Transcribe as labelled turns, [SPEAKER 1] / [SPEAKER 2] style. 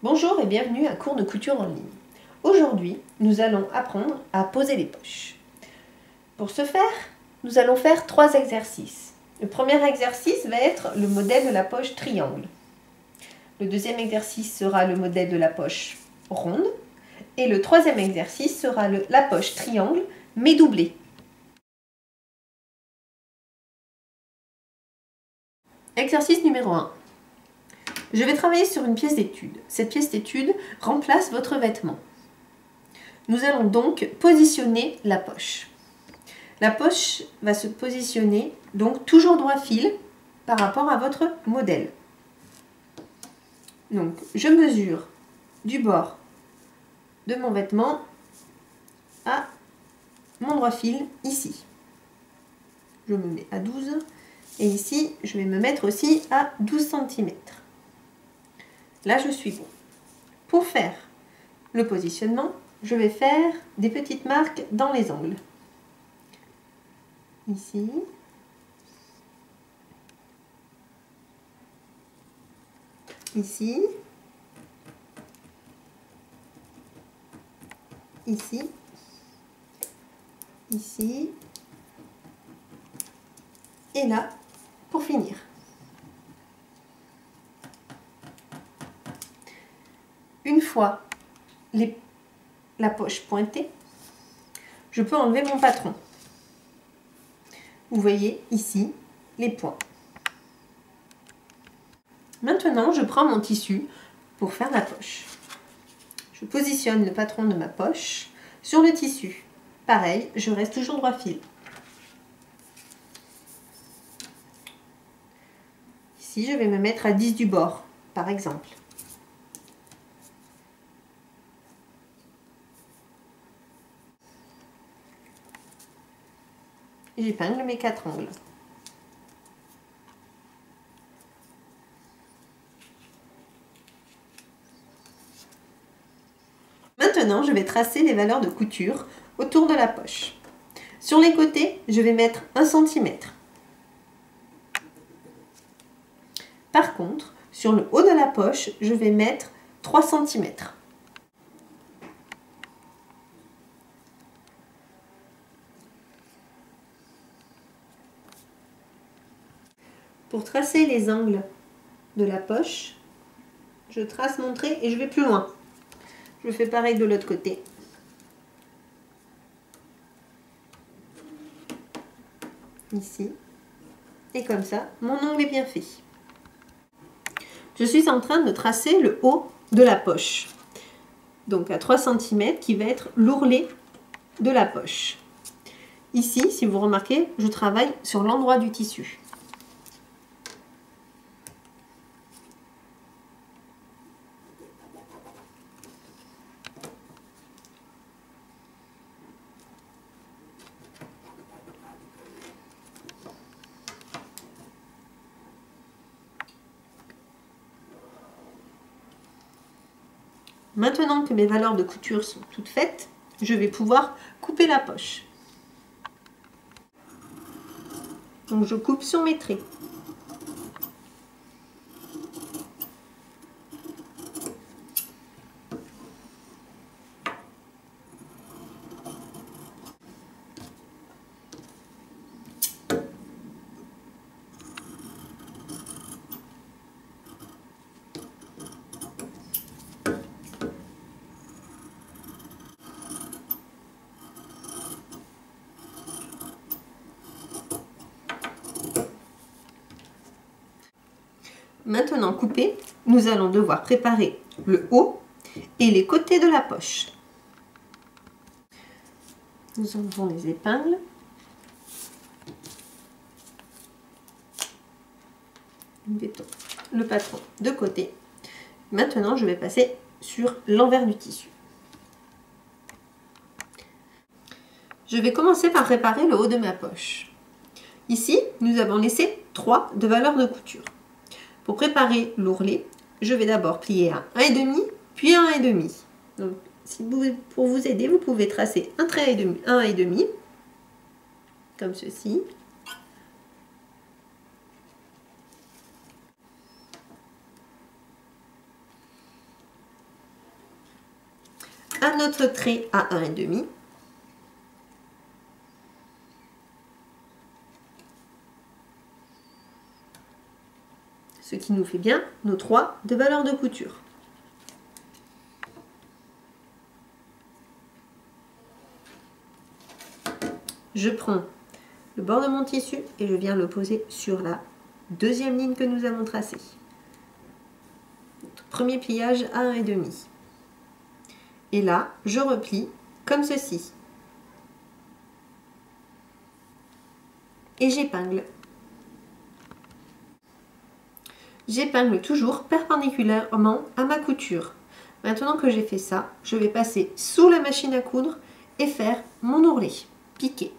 [SPEAKER 1] Bonjour et bienvenue à Cours de couture en ligne. Aujourd'hui, nous allons apprendre à poser les poches. Pour ce faire, nous allons faire 3 exercices. Le premier exercice va être le modèle de la poche triangle. Le deuxième exercice sera le modèle de la poche ronde. Et le troisième exercice sera la poche triangle mais doublée. Exercice numéro 1. Je vais travailler sur une pièce d'étude. Cette pièce d'étude remplace votre vêtement. Nous allons donc positionner la poche. La poche va se positionner donc toujours droit fil par rapport à votre modèle. Donc je mesure du bord de mon vêtement à mon droit fil ici. Je me mets à 12 et ici je vais me mettre aussi à 12 cm. Là je suis bon. Pour faire le positionnement, je vais faire des petites marques dans les angles. Ici. Ici. Ici. Ici. Et là, pour finir. Une fois la poche pointée, je peux enlever mon patron. Vous voyez ici les points. Maintenant, je prends mon tissu pour faire la poche. Je positionne le patron de ma poche sur le tissu. Pareil, je reste toujours droit fil. Ici, je vais me mettre à 10 du bord, par exemple. J'épingle mes 4 angles. Maintenant, je vais tracer les valeurs de couture autour de la poche. Sur les côtés, je vais mettre 1 cm. Par contre, sur le haut de la poche, je vais mettre 3 cm. Pour tracer les angles de la poche, je trace mon trait et je vais plus loin. Je fais pareil de l'autre côté. Ici. Et comme ça, mon ongle est bien fait. Je suis en train de tracer le haut de la poche. Donc à 3 cm qui va être l'ourlet de la poche. Ici, si vous remarquez, je travaille sur l'endroit du tissu. Maintenant que mes valeurs de couture sont toutes faites, je vais pouvoir couper la poche. Donc je coupe sur mes traits. Maintenant coupé, nous allons devoir préparer le haut et les côtés de la poche. Nous enlevons les épingles. Nous mettons le patron de côté. Maintenant, je vais passer sur l'envers du tissu. Je vais commencer par préparer le haut de ma poche. Ici, nous avons laissé 3 de valeurs de couture. Pour préparer l'ourlet, je vais d'abord plier à 1,5 puis à 1,5. Donc, pour vous aider, vous pouvez tracer un trait à 1,5 comme ceci. un autre trait à 1,5. Ce qui nous fait bien nos 3 de valeur de couture. Je prends le bord de mon tissu et je viens le poser sur la deuxième ligne que nous avons tracée. Notre premier pliage à 1,5. Et là, je replie comme ceci. Et j'épingle. J'épingle toujours perpendiculairement à ma couture. Maintenant que j'ai fait ça, je vais passer sous la machine à coudre et faire mon ourlet piqué.